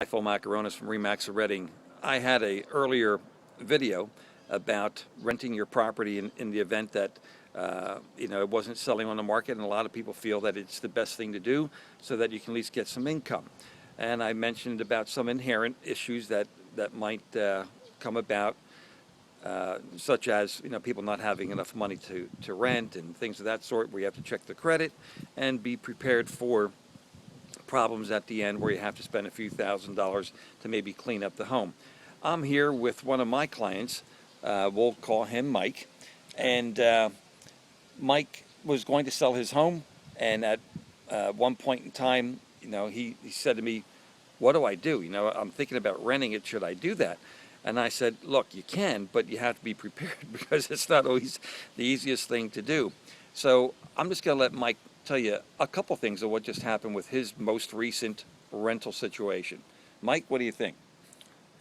Phil Macaronis from Remax of Reading. I had a earlier video about renting your property in the event that it wasn't selling on the market, and a lot of people feel that it's the best thing to do so that you can at least get some income. And I mentioned about some inherent issues that might come about, such as people not having enough money to rent and things of that sort, where you have to check the credit and be prepared for problems at the end where you have to spend a few $1,000s to maybe clean up the home. I'm here with one of my clients. We'll call him Mike. And Mike was going to sell his home, and at one point in time, he said to me, "What do I do? I'm thinking about renting it. Should I do that?" And I said, "Look, you can, but you have to be prepared because it's not always the easiest thing to do." So I'm just going to let Mike tell you a couple things of what just happened with his most recent rental situation. Mike, what do you think?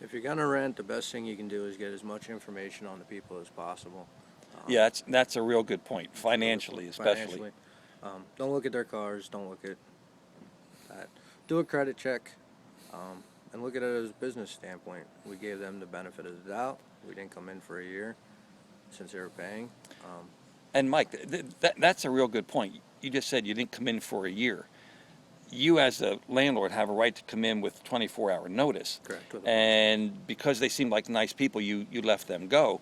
If you're going to rent, the best thing you can do is get as much information on the people as possible. Yeah, that's a real good point, financially especially. Don't look at their cars, don't look at that. Do a credit check, and look at it as a business standpoint. We gave them the benefit of the doubt. We didn't come in for a year since they were paying. And Mike, that's a real good point. You just said you didn't come in for a year. You as a landlord have a right to come in with 24-hour notice. Correct. And because they seemed like nice people, you let them go.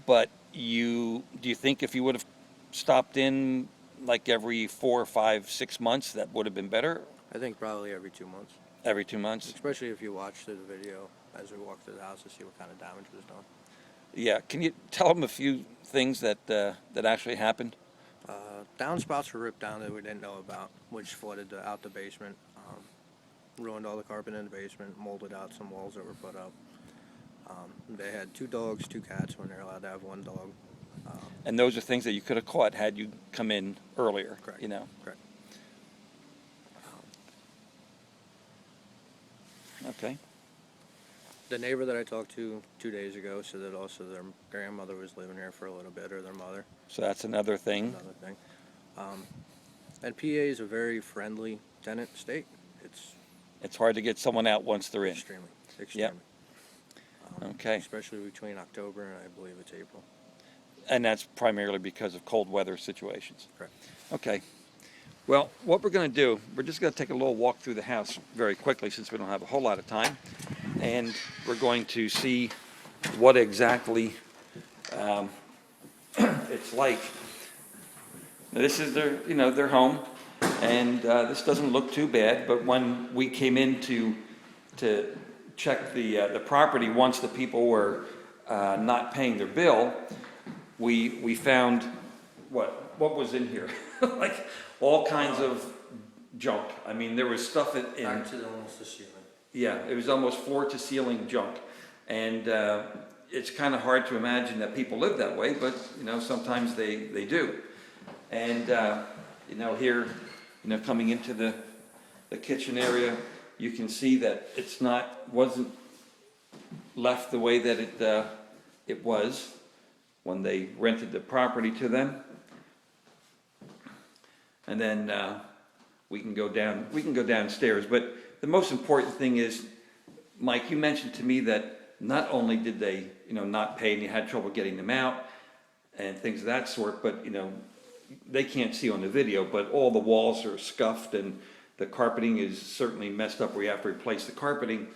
But do you think if you would have stopped in like every 4 or 5, 6 months, that would have been better? I think probably every 2 months. Every 2 months? Especially if you watch through the video as we walk through the house to see what kind of damage was done. Yeah. Can you tell them a few things that actually happened? Downspouts were ripped down that we didn't know about, which flooded out the basement, ruined all the carpet in the basement, molded out some walls that were put up. They had 2 dogs, 2 cats when they're allowed to have 1 dog. And those are things that you could have caught had you come in earlier. Correct. Correct. Okay. The neighbor that I talked to 2 days ago said that also their grandmother was living here for a little bit, or their mother. So that's another thing. Another thing. And PA is a very friendly tenant state. It's hard to get someone out once they're in. Extremely. Yep. Okay. Especially between October and I believe it's April. And that's primarily because of cold weather situations. Correct. Okay. Well, what we're going to do, we're just going to take a little walk through the house very quickly since we don't have a whole lot of time. And we're going to see what exactly it's like. Now, this is their home, and this doesn't look too bad. But when we came in to check the property, once the people were not paying their bill, we found what was in here, like all kinds of junk. I mean, there was stuff in Back to almost the ceiling. Yeah, it was almost floor to ceiling junk, and it's kind of hard to imagine that people live that way, but sometimes they do. And here, coming into the kitchen area, you can see that wasn't left the way that it was when they rented the property to them. And then we can go downstairs, but the most important thing is, Mike, you mentioned to me that not only did they, not pay and you had trouble getting them out and things of that sort, but, they can't see on the video, but all the walls are scuffed and the carpeting is certainly messed up where you have to replace the carpeting.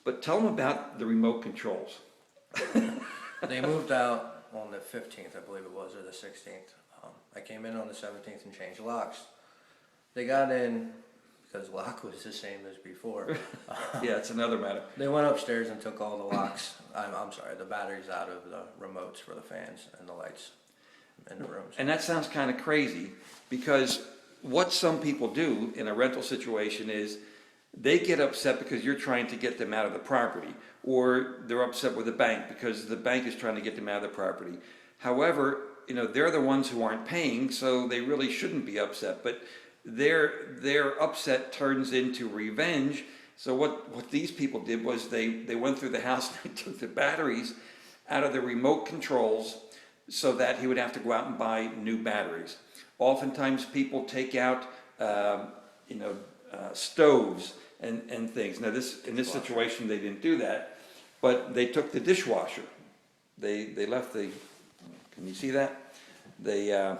But tell them about the remote controls. They moved out on the 15th, I believe it was, or the 16th. I came in on the 17th and changed locks. They got in because the lock was the same as before. Yeah, it's another matter. They went upstairs and took all the locks, I'm sorry, the batteries out of the remotes for the fans and the lights in the rooms. And that sounds kind of crazy, because what some people do in a rental situation is they get upset because you're trying to get them out of the property, or they're upset with the bank because the bank is trying to get them out of the property. However, they're the ones who aren't paying, so they really shouldn't be upset. But their upset turns into revenge. So what these people did was they went through the house and they took the batteries out of the remote controls so that he would have to go out and buy new batteries. Oftentimes people take out stoves, and things. Now in this situation, they didn't do that, but they took the dishwasher. They left the, can you see that? Let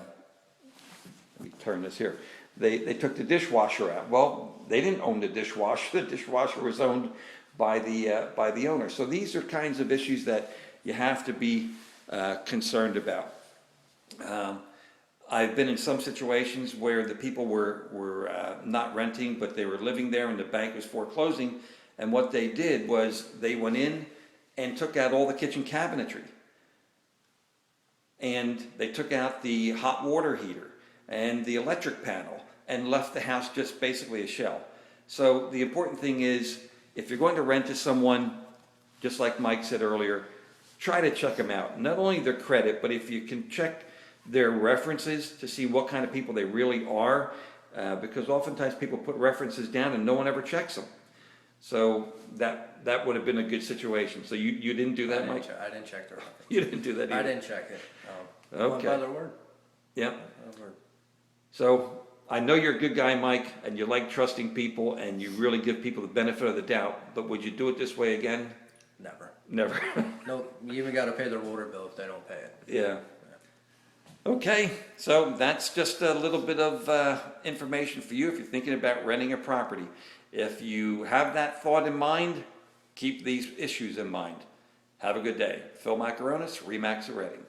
me turn this here. They took the dishwasher out. Well, they didn't own the dishwasher. The dishwasher was owned by the owner. So these are kinds of issues that you have to be concerned about. I've been in some situations where the people were not renting, but they were living there and the bank was foreclosing. And what they did was they went in and took out all the kitchen cabinetry. And they took out the hot water heater and the electric panel and left the house just basically a shell. So the important thing is, if you're going to rent to someone, just like Mike said earlier, try to check them out. Not only their credit, but if you can check their references to see what kind of people they really are, because oftentimes people put references down and no one ever checks them. So that would have been a good situation. So you didn't do that, Mike? I didn't check their reference. You didn't do that either? I didn't check it. Okay. Went by their word. Yeah. By their word. So I know you're a good guy, Mike, and you like trusting people and you really give people the benefit of the doubt, but would you do it this way again? Never. Never. No, you even got to pay their water bill if they don't pay it. Yeah. Okay, so that's just a little bit of information for you if you're thinking about renting a property. If you have that thought in mind, keep these issues in mind. Have a good day. Phil Macaronis, RE/MAX of Reading.